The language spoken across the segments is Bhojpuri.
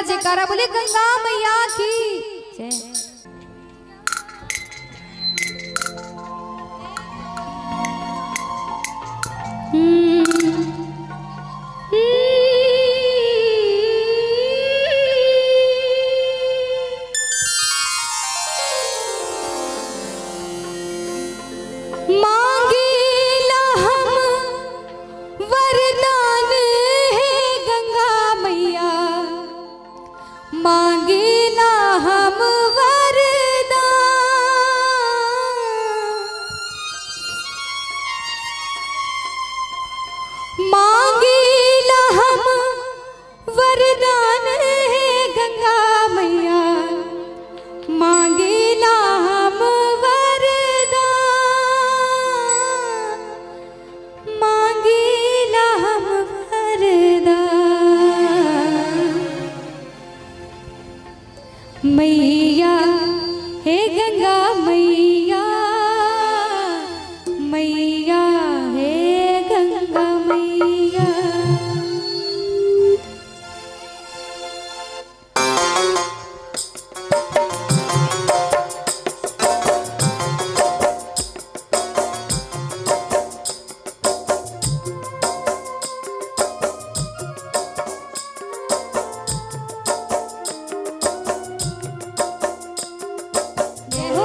बार जयकारा बोले गंगा मैया की जय। मांगेला हम वरदान है गंगा मैया, मांगेला हम वरदान, मांगेला हम वरदान है गंगा मैया, मांगेला हम वरदान, मांगेला हम वरदान। मैया हे गंगा मैया, मैया हे गंगा मैया। जय हो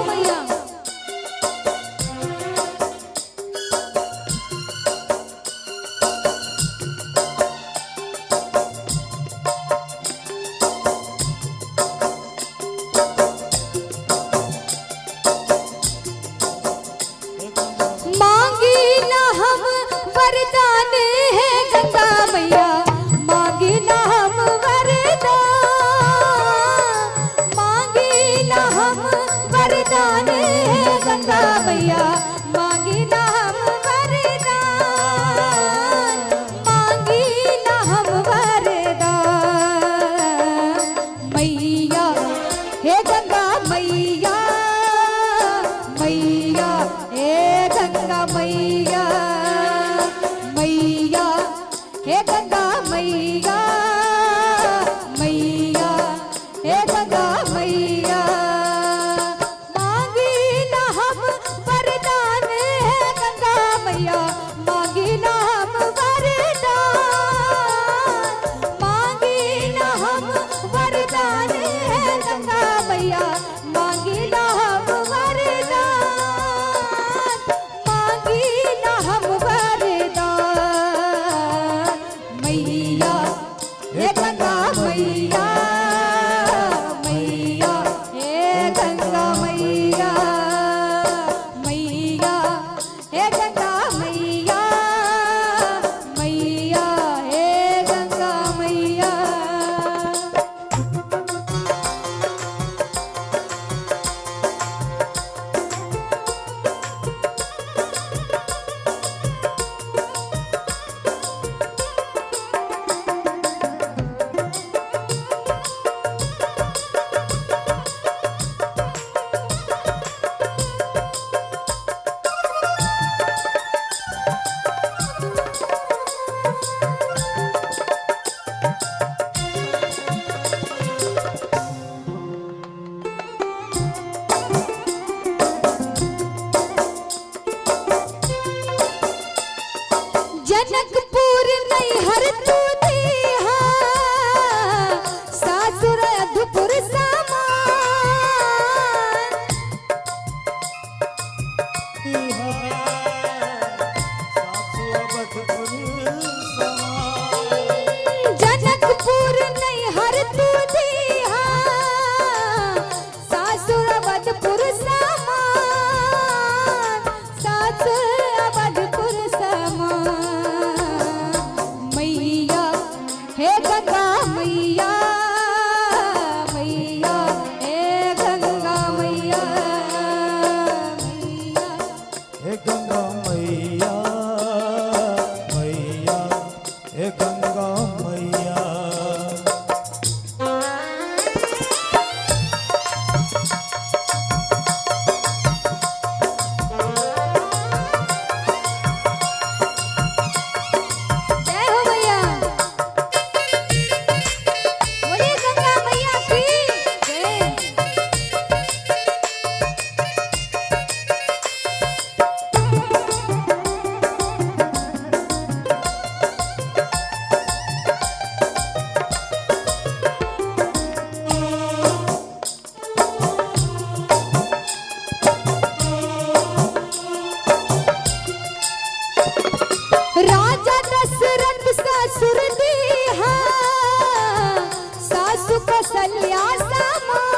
कौशल्या समान।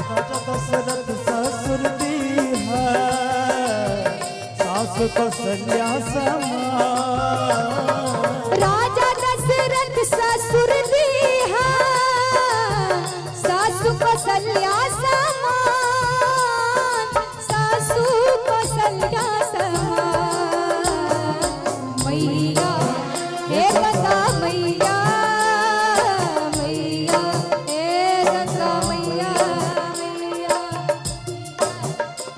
राजा दशरथ ससुर दीहा सासु कौशल्या समान। राजा दशरथ ससुर दीहा सासु कौशल्या समान, सासु कौशल्या समान। मैया हे गंगा मैया, मैया हे गंगा मैया, मैया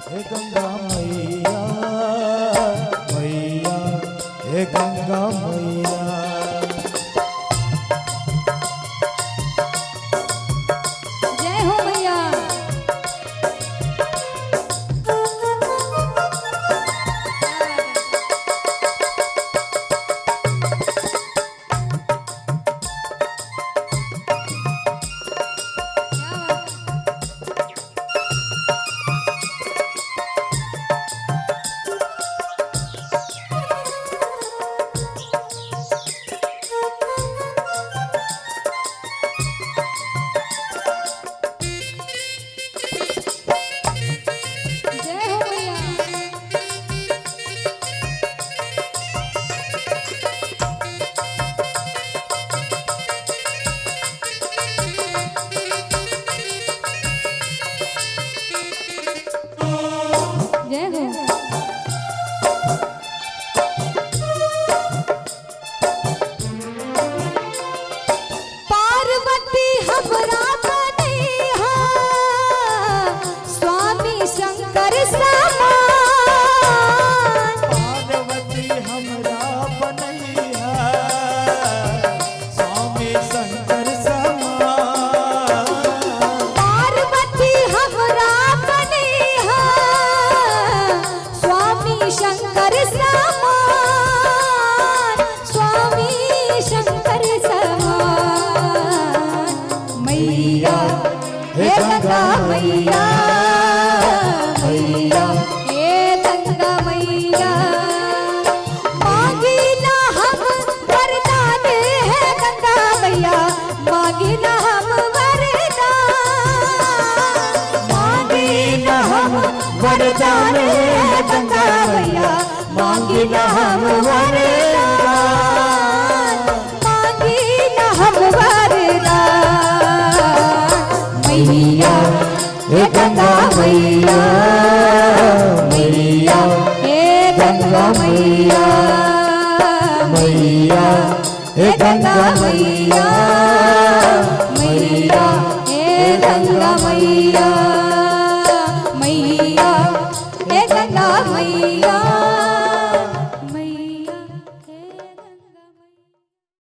हे गंगा मैया, मैया हे गंगा मैया। जय हो मैया। जय हो मैया। जय हो। पार्वती हमरा बनैहा स्वामी शंकर समान। पार्वती हमरा बनैहा स्वामी शंकर समान। पार्वती हमरा बनैहा स्वामी शंकर समान, स्वामी शंकर समान। मैया हे गंगा मैया, मैया हे गंगा मैया। मांगी ना हम वरदान है गंगा मैया, मांगी ना हम वरदान। मांगी ना हम वरदान है गंगा मैया, मांगी ना हम वरदान, मांगी ना हम वरदान। मैया हे गंगा मैया, मैया हे गंगा मैया, मैया हे गंगा मैया, मैया हे गंगा मैया।